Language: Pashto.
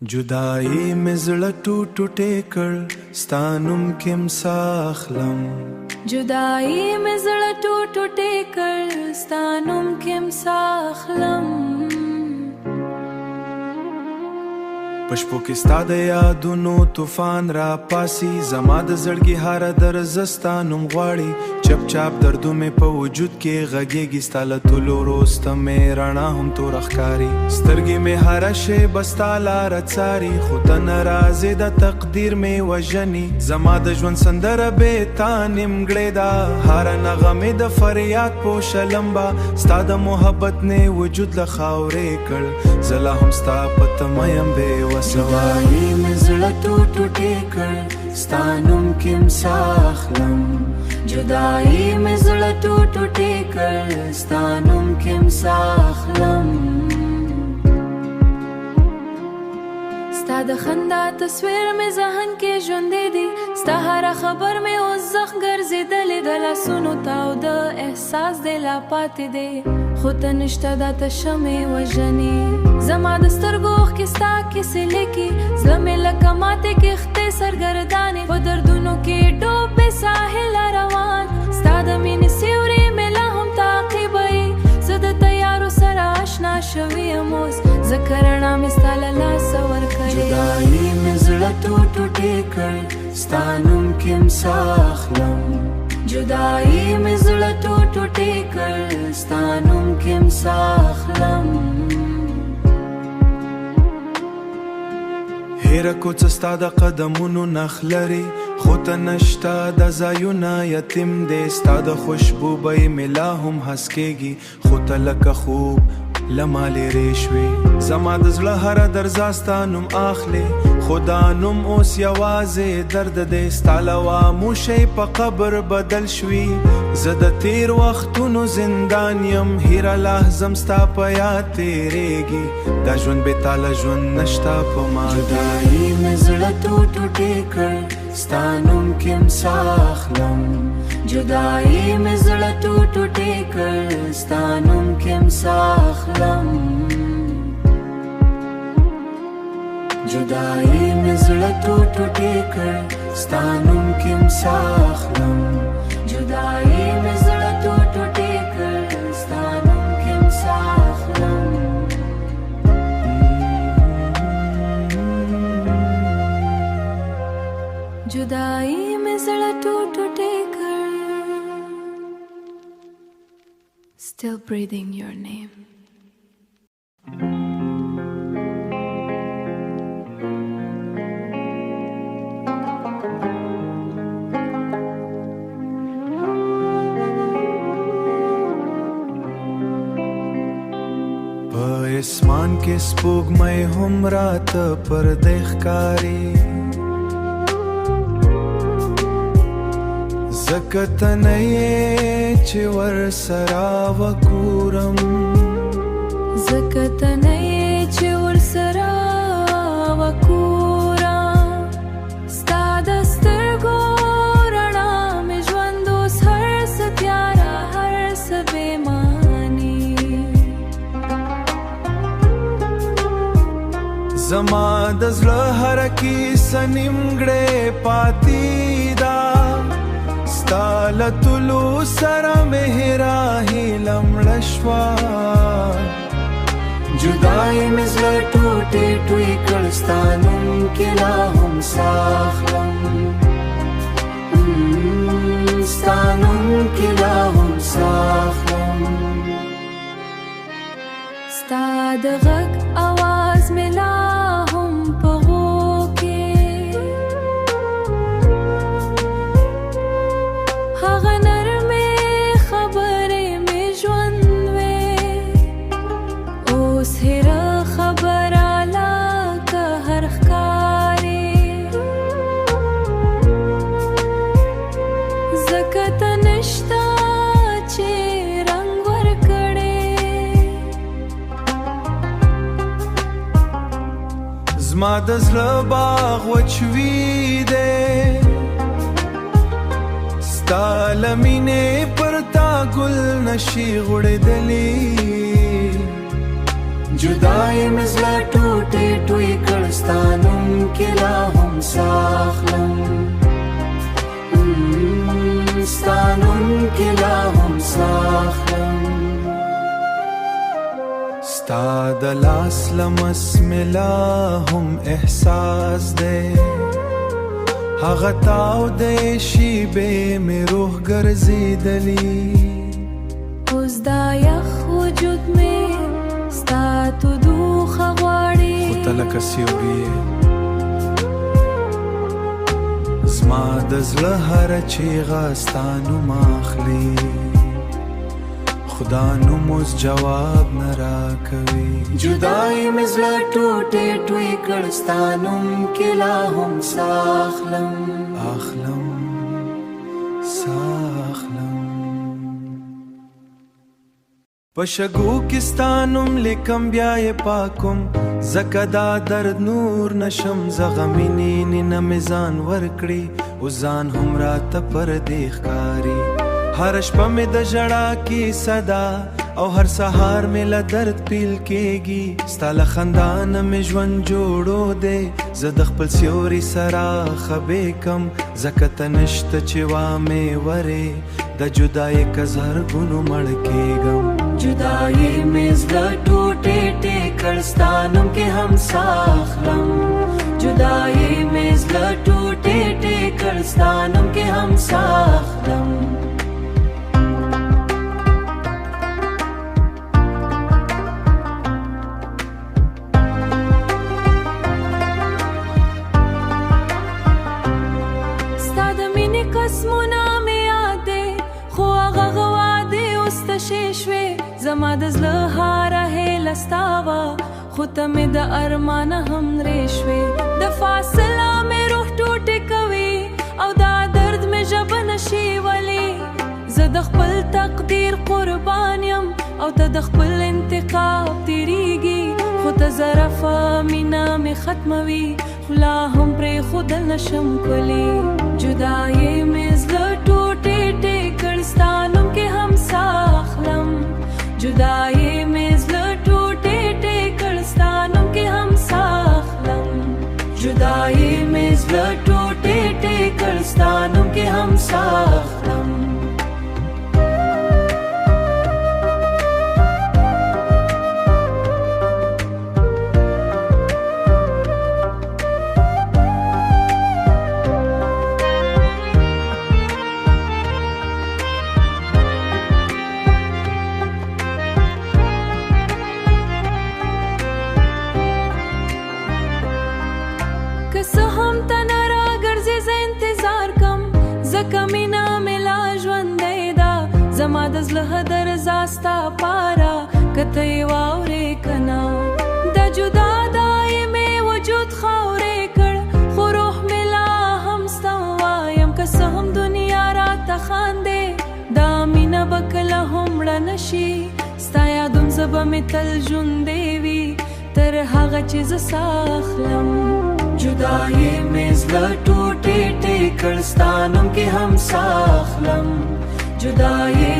جدائی میں زړه ټوټې کړ ستا نوم کیم ساخلم جدائی میں زړه ټوټې کړ ستا نوم کیم ساخلم پشپو کې ستا د یادونو طوفان را پاسی زما د زړګي هره درزه ستا نوم غواړي چپ چاپ دردو مې په وجود کې غږېږي ستا له تلو وروسته مې رڼا هم توره ښکاري سترګې مې هره شیبه ستا لاره څاري خو ته ناراضې د تقدیر مې وژني زما د ژوند سندره بې تا نیمګړې ده هره نغه مې د فریاد په شلم به ستا د محبت نه وجود له خاورې کړ زه لا هم ستا په تمه یم بې جدائی میں زړه ټوټې کړ ستا نوم کیم ساخلم جدائی میں زړه ټوټې کړ ستا نوم کیم ساخلم ستا د خندا تصویر مې ذهن کې ژوندی دی ستا هره خبر مې اوس زخ ګرځېدلې د لاسونو تاو د احساس دی لا پاتې دی خو ته نشته دا تشه مې وژني زما د سترګو اوښکې ستا کیسې لیکي زړه مې لکه ماتې کښتۍ سرګردانې په دردونو کې ډوب بې ساحله روان ستا د مینې سیوري مې لا هم تعقیبوي زه د تیارو سره اشنا شوې یم اوس ځکه رڼا مې ستا له لاسه ورکړې جدائی مې زړه ټوټې کړ ستا نوم کیم ساخلم جدائی میں زړه ټوټې کړ ستا نوم کیم ساخلم هیره کوڅه ستا د قدمونو نښ لري خو ته نشته د ځایونه یتیم دی ستا د خوشبوبۍ مې لا هم هسکېږي خو ته لکه خوب له ما لرې شوې زما د زړه هره درزا ستا نوم اخلي خو دا نوم اوس یوازې درد دی ستا له واموشۍ په قبر بدل شوي زه د تیر وختونو زندان یم هیره لحظه م ستا په یاد تېرېږي دا ژوند بې تاله ژوند نشته په ما جدائی مې زړه ټوټې کړ ستا نوم کیم ساخلم جدائی میں زړه ټوټې کړ ستا نوم کیم ساخلم جدائی میں زړه ټوټې کړ ستا نوم کیم ساخلم جدائی میں زړه ټوټې کړ ستا نوم کیم ساخلم جدائی میں زړه ټوټې کړ Still breathing your name اسمان کې سپوږمۍ هم راته پردی ښکاري ځکه ته نه یې چې ورسره وګورم ځکه ته نه یې چې ورسره وګورم ستا د سترګو رڼا مې ژوند اوس هر څه تیاره هر څه بې زما د زړه هره کیسه نیمګړې پاتې ده ستا له تلو سره مې هیره هیله مړه شوه جدائی مې زړه ټوټې کړ ستا نوم کې لا هم ساخلم ستا نوم کې لا هم ساخلم ستا د غږ اواز مې لا زما د زړه باغ وچوي دی ستا له مینې پر تا ګل نشي غوړېدلی جدای مزلا ټوټې ټوي کړستانم کې لا هم ساخلم ستانم کې لا هم ساخلم ستا د لاس لمس ملا هم احساس دی هغه تاو دی شیبې مې روح ګرځېدلی اوس دا یخ وجود مې ستا تودوخه غواړي خو ته لکه سیوری یې زما د زړه هره چیغه ستا نوم اخلي خدا نوم اوس جواب نه راکوي جدای مې زړه ټوټې ټوي کړ ستا نوم کې لا هم ساخلم ساخلم پشګو کې ستا نوم لیکم بیا یې پاکم زکه دا درد نور نشم زغمینې نه مې ځان ورکړي او ځان هم راته پردې ښکاري هر شپه مې د ژړا کې صدا او هر سهار مې له درد پیل کېږي ستا له خندا نه مې ژوند جوړو دی زه د خپل سیوري سره خبې کم ځکه ته نشته چې وامې ورې د جدایۍ که زرګونو مړ کېږم جدایۍ مې زړه ټوټې ټې کړ ستا نوم کې هم ساخلم جدایۍ مې زړه ټوټې ټې کړ ستا نوم کې هم ساخلم زما د زړه هاره هیله ستا وه خو ته مې د ارمانه هم رې شوې د فاصله مې روح ټوټې کوي او دا درد مې ژبه نشي ولی زه د خپل تقدیر قربان یم او ته د خپل انتخاب تیریږي خو ته ظرفه مینه مې ختموي خو لا هم پرېښودل نشم کولی جدایۍ مې زړه ټوټې ټې کړ ستا نوم کې هم ساخلم جدایۍ مې زړه ټوټې ټې کړ ستا نوم کې هم ساخلم جدایۍ مې زړه ټوټې ټې کړ ستا نوم کې هم ساخلم زما د زړه درزا ستا پاره که ته یې واورې که نه دا جدا دای مې وجود خاورې کړ خو روح مې لا هم ستا وایم که څه هم دنیا راته خاندې دا مینه به کله هم مړه نشي ستا یادون زه به مې تل ژوندی وي تر هغه چې زه ساخلم جدایۍ مې زړه ټوټې ټې کړ ستا نوم کې هم ساخلم جدایۍ